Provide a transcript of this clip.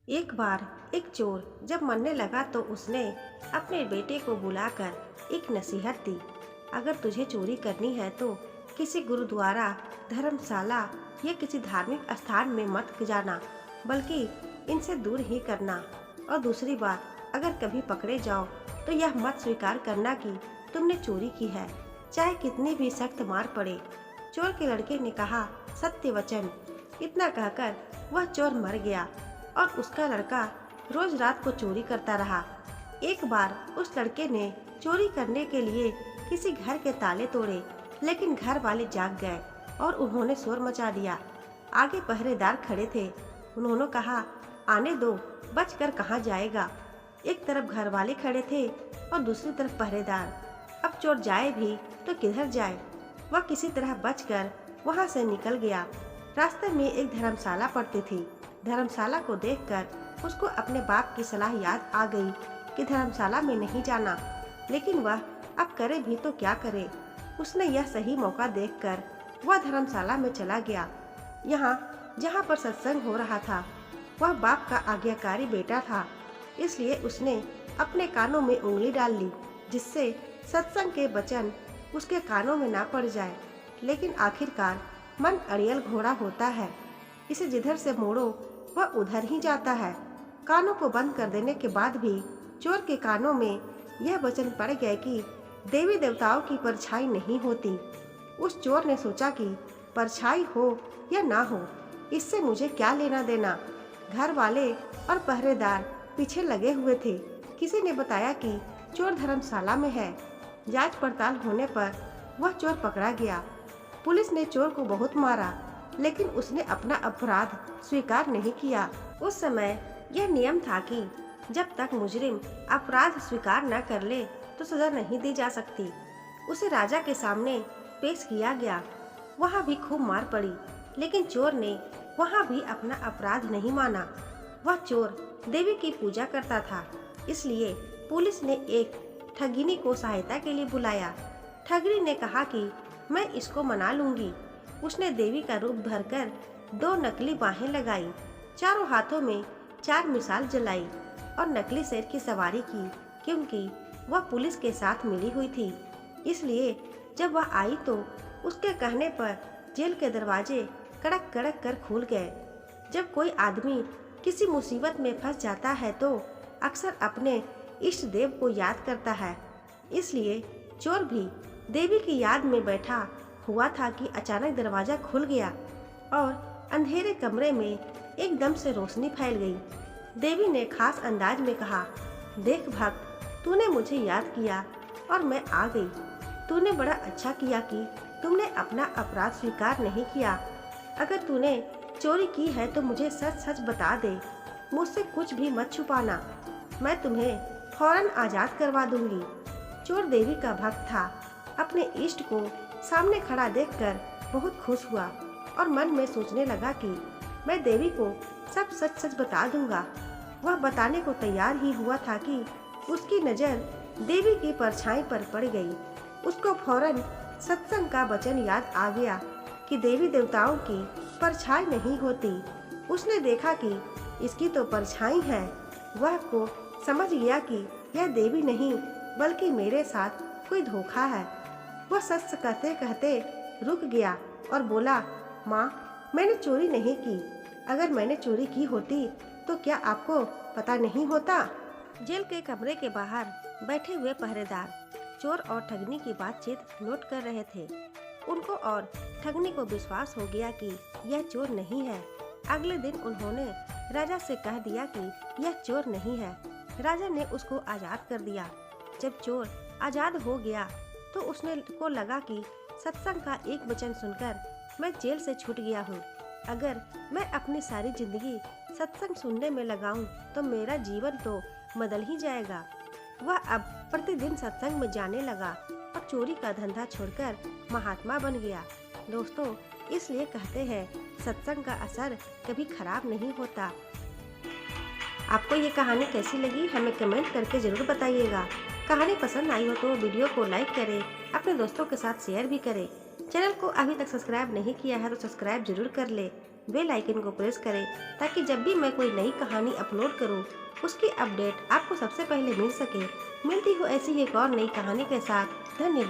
एक बार एक चोर जब मरने लगा तो उसने अपने बेटे को बुलाकर एक नसीहत दी। अगर तुझे चोरी करनी है तो किसी गुरुद्वारा, धर्मशाला या किसी धार्मिक स्थान में मत जाना, बल्कि इनसे दूर ही करना। और दूसरी बात, अगर कभी पकड़े जाओ तो यह मत स्वीकार करना कि तुमने चोरी की है, चाहे कितनी भी सख्त मार पड़े। चोर के लड़के ने कहा, सत्य वचन। इतना कहकर वह चोर मर गया और उसका लड़का रोज रात को चोरी करता रहा। एक बार उस लड़के ने चोरी करने के लिए किसी घर के ताले तोड़े, लेकिन घर वाले जाग गए और उन्होंने शोर मचा दिया। आगे पहरेदार खड़े थे। उन्होंने कहा, आने दो, बच कर कहाँ जाएगा। एक तरफ घर वाले खड़े थे और दूसरी तरफ पहरेदार। अब चोर जाए भी तो किधर जाए। वह किसी तरह बचकर वहां से निकल गया। रास्ते में एक धर्मशाला पड़ती थी। धर्मशाला को देखकर उसको अपने बाप की सलाह याद आ गई कि धर्मशाला में नहीं जाना, लेकिन वह अब करे भी तो क्या करे। उसने यह सही मौका देखकर वह धर्मशाला में चला गया। यहाँ जहाँ पर सत्संग हो रहा था, वह बाप का आज्ञाकारी बेटा था, इसलिए उसने अपने कानों में उंगली डाल ली, जिससे सत्संग के वचन उसके कानों में ना पड़ जाए। लेकिन आखिरकार मन अड़ियल घोड़ा होता है, इसे जिधर से मोड़ो वह उधर ही जाता है। कानों को बंद कर देने के बाद भी चोर के कानों में यह वचन पड़ गए कि देवी देवताओं की परछाई नहीं होती। उस चोर ने सोचा कि परछाई हो या ना हो, इससे मुझे क्या लेना देना। घर वाले और पहरेदार पीछे लगे हुए थे। किसी ने बताया कि चोर धर्मशाला में है। जांच पड़ताल होने पर वह चोर पकड़ा गया। पुलिस ने चोर को बहुत मारा, लेकिन उसने अपना अपराध स्वीकार नहीं किया। उस समय यह नियम था कि जब तक मुजरिम अपराध स्वीकार न कर ले तो सजा नहीं दी जा सकती। उसे राजा के सामने पेश किया गया। वहाँ भी खूब मार पड़ी, लेकिन चोर ने वहाँ भी अपना अपराध नहीं माना। वह चोर देवी की पूजा करता था, इसलिए पुलिस ने एक ठगिनी को सहायता के लिए बुलाया। ठगिनी ने कहा कि मैं इसको मना लूंगी। उसने देवी का रूप धरकर 2 नकली बाहें लगाई, चारों हाथों में 4 मिसाल जलाई और नकली शेर की सवारी की। क्योंकि वह पुलिस के साथ मिली हुई थी, इसलिए जब वह आई तो उसके कहने पर जेल के दरवाजे कड़क कड़क कर खुल गए। जब कोई आदमी किसी मुसीबत में फंस जाता है तो अक्सर अपने इष्ट देव को याद करता है। इसलिए चोर भी देवी की याद में बैठा हुआ था कि अचानक दरवाजा खुल गया और अंधेरे कमरे में एकदम से रोशनी फैल गई। देवी ने खास अंदाज में कहा, देख भक्त, तूने मुझे याद किया और मैं आ गई। तूने बड़ा अच्छा किया कि तुमने अपना अपराध स्वीकार नहीं किया। अगर तूने चोरी की है तो मुझे सच सच बता दे, मुझसे कुछ भी मत छुपाना। मैं तुम्हें फौरन आजाद करवा दूंगी। चोर देवी का भक्त था। अपने इष्ट को सामने खड़ा देखकर बहुत खुश हुआ और मन में सोचने लगा कि मैं देवी को सब सच सच बता दूंगा। वह बताने को तैयार ही हुआ था कि उसकी नज़र देवी की परछाई पर पड़ गई। उसको फौरन सत्संग का वचन याद आ गया कि देवी देवताओं की परछाई नहीं होती। उसने देखा कि इसकी तो परछाई है। वह को समझ गया कि यह देवी नहीं बल्कि मेरे साथ कोई धोखा है। वह सच कहते कहते रुक गया और बोला, माँ, मैंने चोरी नहीं की। अगर मैंने चोरी की होती तो क्या आपको पता नहीं होता। जेल के कमरे के बाहर बैठे हुए पहरेदार चोर और ठगनी की बातचीत नोट कर रहे थे। उनको और ठगनी को विश्वास हो गया कि यह चोर नहीं है। अगले दिन उन्होंने राजा से कह दिया कि यह चोर नहीं है। राजा ने उसको आजाद कर दिया। जब चोर आजाद हो गया तो उसने को लगा कि सत्संग का एक वचन सुनकर मैं जेल से छूट गया हूँ। अगर मैं अपनी सारी जिंदगी सत्संग सुनने में लगाऊं तो मेरा जीवन तो बदल ही जाएगा। वह अब प्रतिदिन सत्संग में जाने लगा और चोरी का धंधा छोड़कर महात्मा बन गया। दोस्तों, इसलिए कहते हैं सत्संग का असर कभी खराब नहीं होता। आपको ये कहानी कैसी लगी हमें कमेंट करके जरूर बताइएगा। कहानी पसंद आई हो तो वीडियो को लाइक करें, अपने दोस्तों के साथ शेयर भी करें। चैनल को अभी तक सब्सक्राइब नहीं किया है तो सब्सक्राइब जरूर कर ले। बेल आइकन को प्रेस करें ताकि जब भी मैं कोई नई कहानी अपलोड करूं, उसकी अपडेट आपको सबसे पहले मिल सके। मिलती हूँ ऐसी ही एक और नई कहानी के साथ। धन्यवाद।